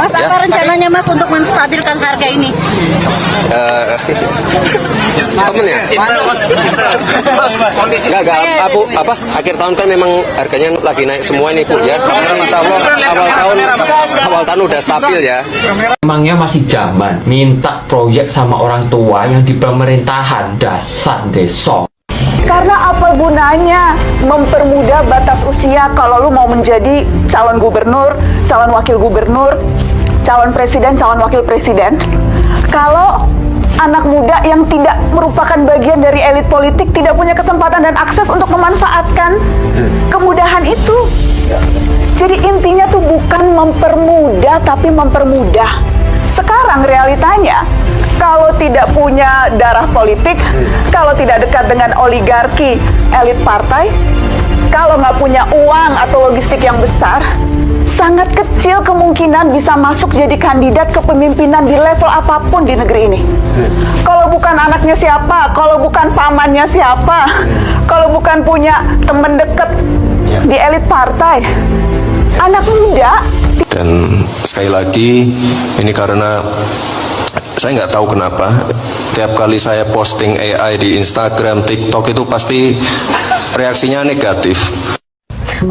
Mas, apa rencananya Mas untuk menstabilkan harga ini? Temen ya? Enggak, apa, akhir tahun kan memang harganya lagi naik semua ini Bu ya. Insya Allah awal tahun udah stabil ya. Emangnya masih zaman minta proyek sama orang tua yang di pemerintahan, dasar desa. Karena apa gunanya mempermudah batas usia kalau lu mau menjadi calon gubernur, calon wakil gubernur, calon presiden, calon wakil presiden, kalau anak muda yang tidak merupakan bagian dari elit politik tidak punya kesempatan dan akses untuk memanfaatkan kemudahan itu. Jadi intinya tuh bukan mempermudah tapi mempermudah. Sekarang realitanya, kalau tidak punya darah politik, kalau tidak dekat dengan oligarki elit partai, kalau nggak punya uang atau logistik yang besar, sangat kecil kemungkinan bisa masuk jadi kandidat kepemimpinan di level apapun di negeri ini. Kalau bukan anaknya siapa, kalau bukan pamannya siapa, kalau bukan punya teman dekat di elit partai, anak muda. Dan sekali lagi, ini karena saya nggak tahu kenapa tiap kali saya posting AI di Instagram, TikTok itu pasti reaksinya negatif.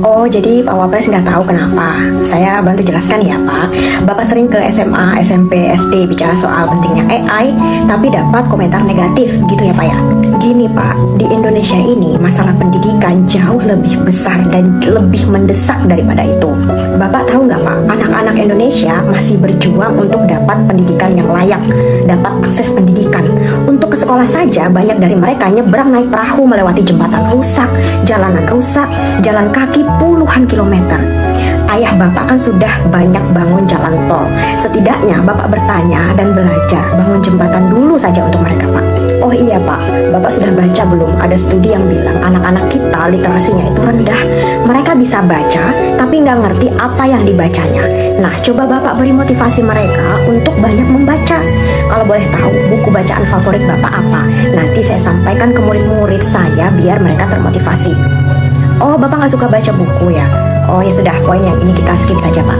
Oh, jadi Pak Wapres nggak tahu kenapa. Saya bantu jelaskan ya Pak. Bapak sering ke SMA, SMP, SD bicara soal pentingnya AI, tapi dapat komentar negatif gitu ya Pak ya. Gini Pak, di Indonesia ini masalah pendidikan jauh lebih besar dan lebih mendesak daripada itu. Bapak tahu nggak Pak, anak-anak Indonesia masih berjuang untuk dapat pendidikan yang layak, dapat akses pendidikan. Untuk ke sekolah saja, banyak dari mereka nyebrang naik perahu melewati jembatan rusak, jalanan rusak, jalan kaki puluhan kilometer. Ayah Bapak kan sudah banyak bangun jalan tol. Setidaknya Bapak bertanya dan belajar bangun jembatan dulu saja untuk mereka Pak. Oh iya Pak, Bapak sudah baca belum? Ada studi yang bilang anak-anak kita literasinya itu rendah. Mereka bisa baca tapi nggak ngerti apa yang dibacanya. Nah, coba Bapak beri motivasi mereka untuk banyak membaca. Kalau boleh tahu, buku bacaan favorit Bapak apa? Nanti saya sampaikan ke murid-murid saya biar mereka termotivasi. Oh, Bapak nggak suka baca buku ya? Oh ya sudah, poin yang ini kita skip saja Pak.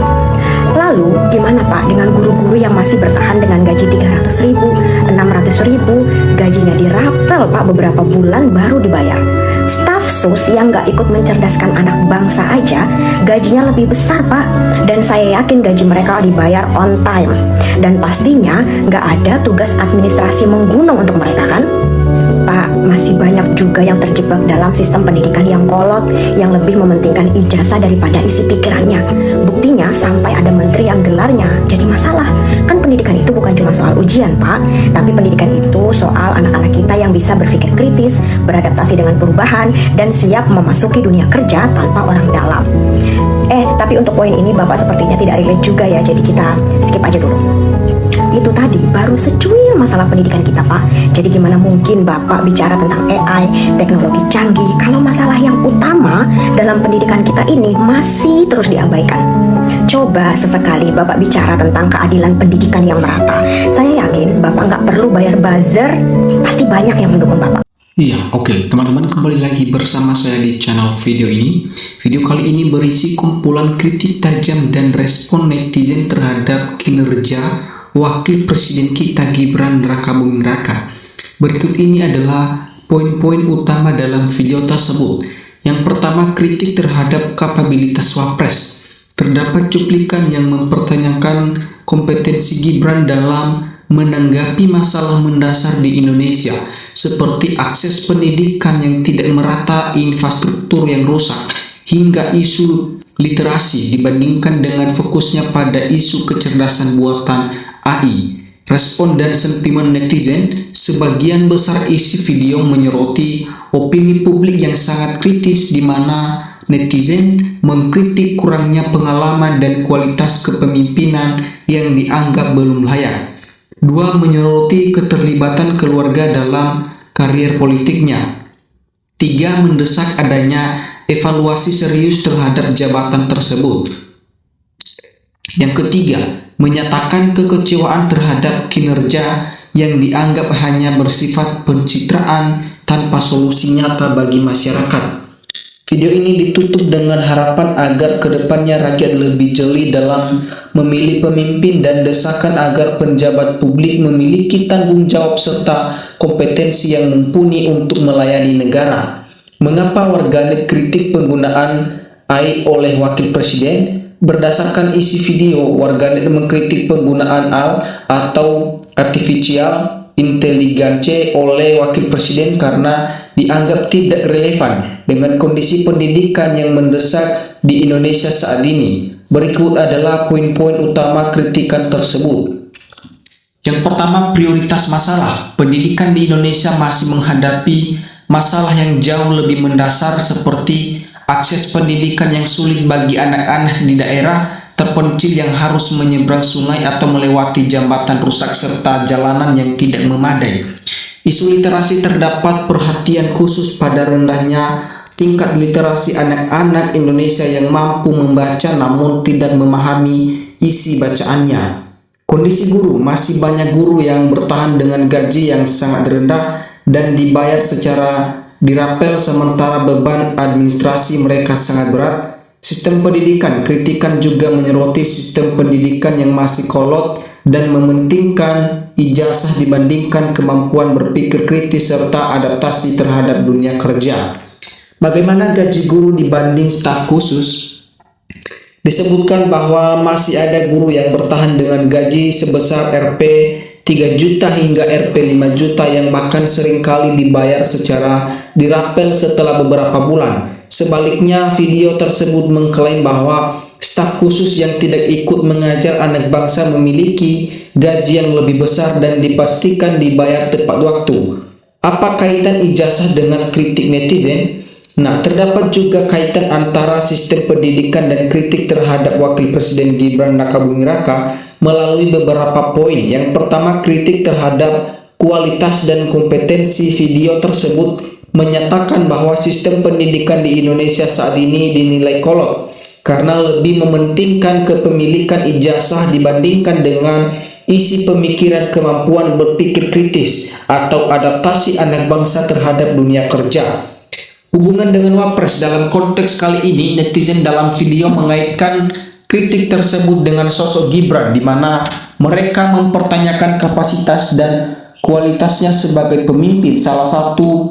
Lalu gimana Pak dengan guru-guru yang masih bertahan dengan gaji 300.000, 600.000, gajinya dirapel Pak beberapa bulan baru dibayar. Staf sus yang nggak ikut mencerdaskan anak bangsa aja gajinya lebih besar Pak. Dan saya yakin gaji mereka dibayar on time. Dan pastinya nggak ada tugas administrasi menggunung untuk mereka kan? Pak, masih banyak juga yang terjebak dalam sistem pendidikan yang kolot, yang lebih mementingkan ijazah daripada isi pikirannya. Buktinya sampai ada menteri yang gelarnya jadi masalah. Kan pendidikan itu bukan cuma soal ujian, Pak, tapi pendidikan itu soal anak-anak kita yang bisa berpikir kritis, beradaptasi dengan perubahan, dan siap memasuki dunia kerja tanpa orang dalam. Tapi untuk poin ini Bapak sepertinya tidak relate juga ya, jadi kita skip aja dulu. Itu tadi baru secuil masalah pendidikan kita Pak. Jadi gimana mungkin Bapak bicara tentang AI, teknologi canggih, kalau masalah yang utama dalam pendidikan kita ini masih terus diabaikan. Coba sesekali Bapak bicara tentang keadilan pendidikan yang merata. Saya yakin Bapak nggak perlu bayar buzzer, pasti banyak yang mendukung Bapak. Iya, oke. Teman-teman, kembali lagi bersama saya di channel video ini. Video kali ini berisi kumpulan kritik tajam dan respon netizen terhadap kinerja Wakil Presiden kita Gibran Rakabuming Raka. Berikut ini adalah poin-poin utama dalam video tersebut. Yang pertama, kritik terhadap kapabilitas Wapres. Terdapat cuplikan yang mempertanyakan kompetensi Gibran dalam menanggapi masalah mendasar di Indonesia, seperti akses pendidikan yang tidak merata, infrastruktur yang rusak, hingga isu literasi dibandingkan dengan fokusnya pada isu kecerdasan buatan AI. Respon dan sentimen netizen, sebagian besar isi video menyoroti opini publik yang sangat kritis, di mana netizen mengkritik kurangnya pengalaman dan kualitas kepemimpinan yang dianggap belum layak. Dua, menyoroti keterlibatan keluarga dalam karier politiknya. Tiga, mendesak adanya evaluasi serius terhadap jabatan tersebut. Yang ketiga, menyatakan kekecewaan terhadap kinerja yang dianggap hanya bersifat pencitraan tanpa solusi nyata bagi masyarakat. Video ini ditutup dengan harapan agar kedepannya rakyat lebih jeli dalam memilih pemimpin dan desakan agar penjabat publik memiliki tanggung jawab serta kompetensi yang mumpuni untuk melayani negara. Mengapa warganet kritik penggunaan AI oleh Wakil Presiden? Berdasarkan isi video, warganet mengkritik penggunaan AI atau Artificial Intelligence oleh Wakil Presiden karena dianggap tidak relevan dengan kondisi pendidikan yang mendesak di Indonesia saat ini. Berikut adalah poin-poin utama kritikan tersebut. Yang pertama, prioritas masalah. Pendidikan di Indonesia masih menghadapi masalah yang jauh lebih mendasar seperti akses pendidikan yang sulit bagi anak-anak di daerah terpencil yang harus menyeberang sungai atau melewati jembatan rusak serta jalanan yang tidak memadai. Isu literasi terdapat perhatian khusus pada rendahnya tingkat literasi anak-anak Indonesia yang mampu membaca namun tidak memahami isi bacaannya. Kondisi guru, masih banyak guru yang bertahan dengan gaji yang sangat rendah dan dibayar secara dirapel sementara beban administrasi mereka sangat berat. Sistem pendidikan, kritikan juga menyoroti sistem pendidikan yang masih kolot dan mementingkan ijazah dibandingkan kemampuan berpikir kritis serta adaptasi terhadap dunia kerja. Bagaimana gaji guru dibanding staf khusus? Disebutkan bahwa masih ada guru yang bertahan dengan gaji sebesar Rp 3 juta hingga Rp 5 juta yang bahkan seringkali dibayar secara dirapel setelah beberapa bulan. Sebaliknya, video tersebut mengklaim bahwa staf khusus yang tidak ikut mengajar anak bangsa memiliki gaji yang lebih besar dan dipastikan dibayar tepat waktu. Apa kaitan ijazah dengan kritik netizen? Nah, terdapat juga kaitan antara sistem pendidikan dan kritik terhadap Wakil Presiden Gibran Rakabuming Raka melalui beberapa poin. Yang pertama, kritik terhadap kualitas dan kompetensi. Video tersebut menyatakan bahwa sistem pendidikan di Indonesia saat ini dinilai kolot karena lebih mementingkan kepemilikan ijazah dibandingkan dengan isi pemikiran kemampuan berpikir kritis atau adaptasi anak bangsa terhadap dunia kerja. Hubungan dengan Wapres dalam konteks kali ini, netizen dalam video mengaitkan kritik tersebut dengan sosok Gibran, di mana mereka mempertanyakan kapasitas dan kualitasnya sebagai pemimpin. Salah satu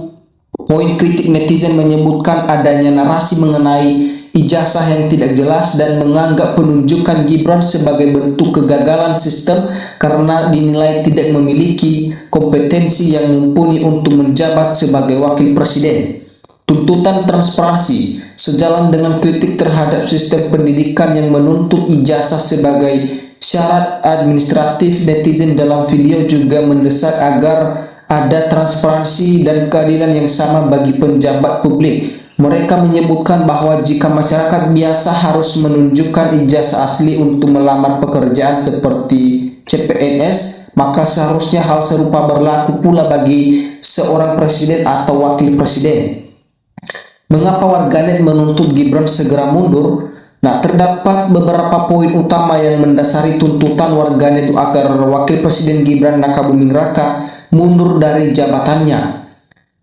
poin kritik netizen menyebutkan adanya narasi mengenai ijazah yang tidak jelas dan menganggap penunjukan Gibran sebagai bentuk kegagalan sistem karena dinilai tidak memiliki kompetensi yang mumpuni untuk menjabat sebagai wakil presiden. Tuntutan transparansi sejalan dengan kritik terhadap sistem pendidikan yang menuntut ijazah sebagai syarat administratif. Netizen dalam video juga mendesak agar ada transparansi dan keadilan yang sama bagi penjabat publik. Mereka menyebutkan bahwa jika masyarakat biasa harus menunjukkan ijazah asli untuk melamar pekerjaan seperti CPNS, maka seharusnya hal serupa berlaku pula bagi seorang presiden atau wakil presiden. Mengapa warganet menuntut Gibran segera mundur? Nah, terdapat beberapa poin utama yang mendasari tuntutan warganet agar Wakil Presiden Gibran Rakabuming Raka mundur dari jabatannya.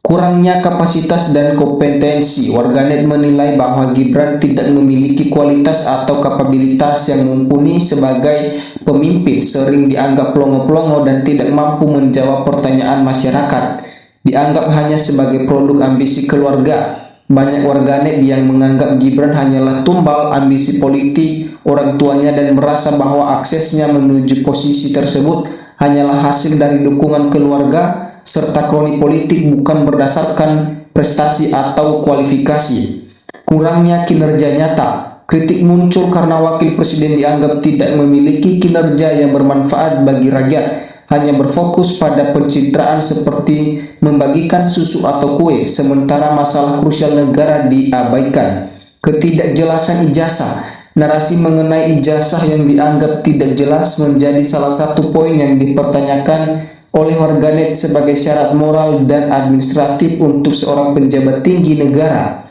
Kurangnya kapasitas dan kompetensi. Warganet menilai bahwa Gibran tidak memiliki kualitas atau kapabilitas yang mumpuni sebagai pemimpin, sering dianggap pelongo-pelongo dan tidak mampu menjawab pertanyaan masyarakat. Dianggap hanya sebagai produk ambisi keluarga. Banyak warganet yang menganggap Gibran hanyalah tumbal ambisi politik orang tuanya dan merasa bahwa aksesnya menuju posisi tersebut hanyalah hasil dari dukungan keluarga serta kroni politik, bukan berdasarkan prestasi atau kualifikasi. Kurangnya kinerja nyata. Kritik muncul karena wakil presiden dianggap tidak memiliki kinerja yang bermanfaat bagi rakyat, hanya berfokus pada pencitraan seperti membagikan susu atau kue, sementara masalah krusial negara diabaikan. Ketidakjelasan ijazah. Narasi mengenai ijazah yang dianggap tidak jelas menjadi salah satu poin yang dipertanyakan oleh warganet sebagai syarat moral dan administratif untuk seorang penjabat tinggi negara.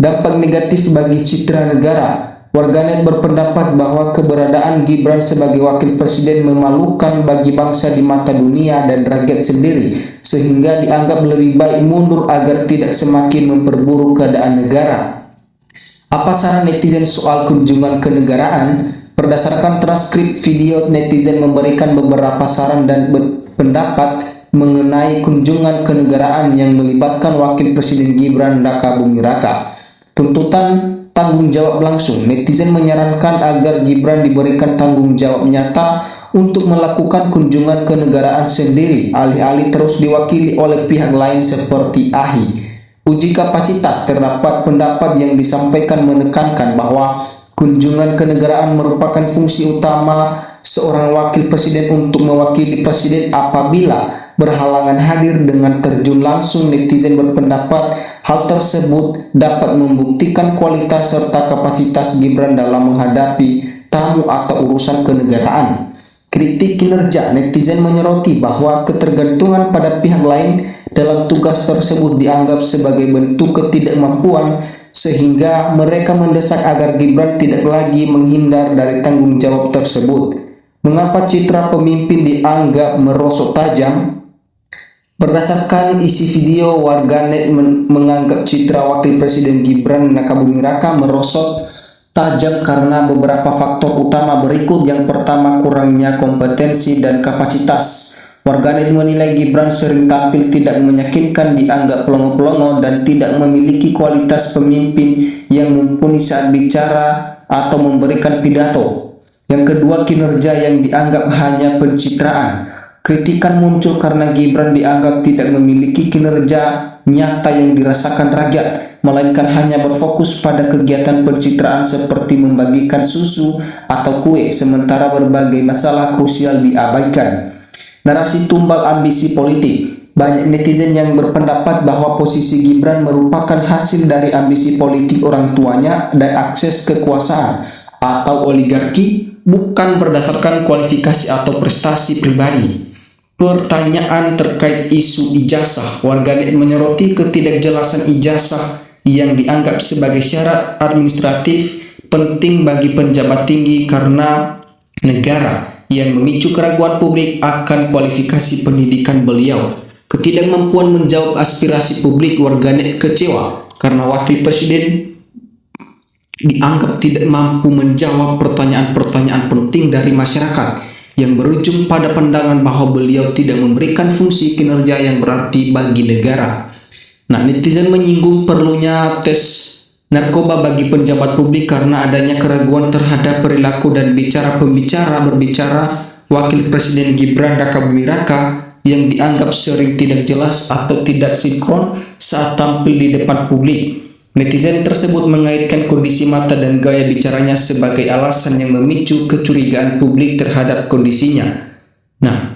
Dampak negatif bagi citra negara. Warganet berpendapat bahwa keberadaan Gibran sebagai wakil presiden memalukan bagi bangsa di mata dunia dan rakyat sendiri, sehingga dianggap lebih baik mundur agar tidak semakin memperburuk keadaan negara. Apa saran netizen soal kunjungan kenegaraan? Berdasarkan transkrip video, netizen memberikan beberapa saran dan pendapat mengenai kunjungan kenegaraan yang melibatkan Wakil Presiden Gibran Raka Buming Raka. Tuntutan tanggung jawab langsung. Netizen menyarankan agar Gibran diberikan tanggung jawab nyata untuk melakukan kunjungan kenegaraan sendiri, alih-alih terus diwakili oleh pihak lain seperti AHI. Uji kapasitas. Terdapat pendapat yang disampaikan menekankan bahwa kunjungan kenegaraan merupakan fungsi utama seorang wakil presiden untuk mewakili presiden apabila berhalangan hadir. Dengan terjun langsung, netizen berpendapat hal tersebut dapat membuktikan kualitas serta kapasitas Gibran dalam menghadapi tamu atau urusan kenegaraan. Kritik kinerja. Netizen menyoroti bahwa ketergantungan pada pihak lain dalam tugas tersebut dianggap sebagai bentuk ketidakmampuan, sehingga mereka mendesak agar Gibran tidak lagi menghindar dari tanggung jawab tersebut. Mengapa citra pemimpin dianggap merosot tajam? Berdasarkan isi video, warganet menganggap citra Wakil Presiden Gibran Raka Buming Raka merosot tajam karena beberapa faktor utama berikut. Yang pertama, kurangnya kompetensi dan kapasitas. Warganet menilai Gibran sering tampil tidak meyakinkan, dianggap pelongo-pelongo, dan tidak memiliki kualitas pemimpin yang mumpuni saat bicara atau memberikan pidato. Yang kedua, kinerja yang dianggap hanya pencitraan. Kritikan muncul karena Gibran dianggap tidak memiliki kinerja nyata yang dirasakan rakyat, melainkan hanya berfokus pada kegiatan pencitraan seperti membagikan susu atau kue, sementara berbagai masalah krusial diabaikan. Narasi tumbal ambisi politik. Banyak netizen yang berpendapat bahwa posisi Gibran merupakan hasil dari ambisi politik orang tuanya dan akses kekuasaan atau oligarki, bukan berdasarkan kualifikasi atau prestasi pribadi. Pertanyaan terkait isu ijazah. Warganet menyoroti ketidakjelasan ijazah yang dianggap sebagai syarat administratif penting bagi penjabat tinggi karena negara, yang memicu keraguan publik akan kualifikasi pendidikan beliau. Ketidakmampuan menjawab aspirasi publik. Warganet kecewa karena Wakil Presiden dianggap tidak mampu menjawab pertanyaan-pertanyaan penting dari masyarakat, yang berujung pada pandangan bahwa beliau tidak memberikan fungsi kinerja yang berarti bagi negara. Nah, netizen menyinggung perlunya tes narkoba bagi penjabat publik karena adanya keraguan terhadap perilaku dan berbicara Wakil Presiden Gibran Raka Buming Raka yang dianggap sering tidak jelas atau tidak sinkron saat tampil di depan publik. Netizen tersebut mengaitkan kondisi mata dan gaya bicaranya sebagai alasan yang memicu kecurigaan publik terhadap kondisinya. Nah,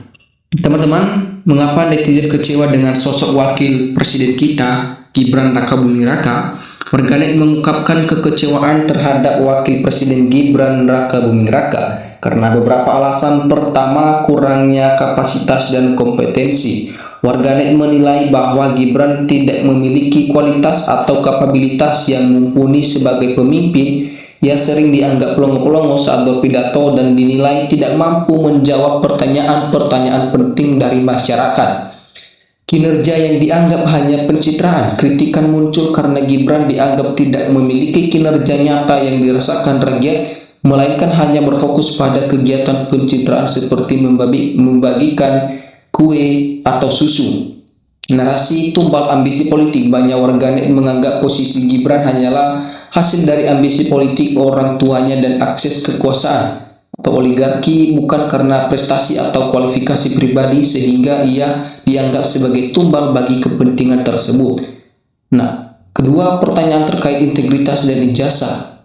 teman-teman, mengapa netizen kecewa dengan sosok Wakil Presiden kita, Gibran Raka Buming Raka? Warganet mengungkapkan kekecewaan terhadap Wakil Presiden Gibran Raka Buming Raka karena beberapa alasan. Pertama, kurangnya kapasitas dan kompetensi. Warganet menilai bahwa Gibran tidak memiliki kualitas atau kapabilitas yang mumpuni sebagai pemimpin, yang sering dianggap pelongo-pelongo saat berpidato dan dinilai tidak mampu menjawab pertanyaan-pertanyaan penting dari masyarakat. Kinerja yang dianggap hanya pencitraan. Kritikan muncul karena Gibran dianggap tidak memiliki kinerja nyata yang dirasakan rakyat, melainkan hanya berfokus pada kegiatan pencitraan seperti membagikan kue atau susu. Narasi tumbal ambisi politik. Banyak warganet menganggap posisi Gibran hanyalah hasil dari ambisi politik orang tuanya dan akses kekuasaan atau oligarki, bukan karena prestasi atau kualifikasi pribadi, sehingga ia dianggap sebagai tumbal bagi kepentingan tersebut. Nah, kedua, pertanyaan terkait integritas dan ijazah.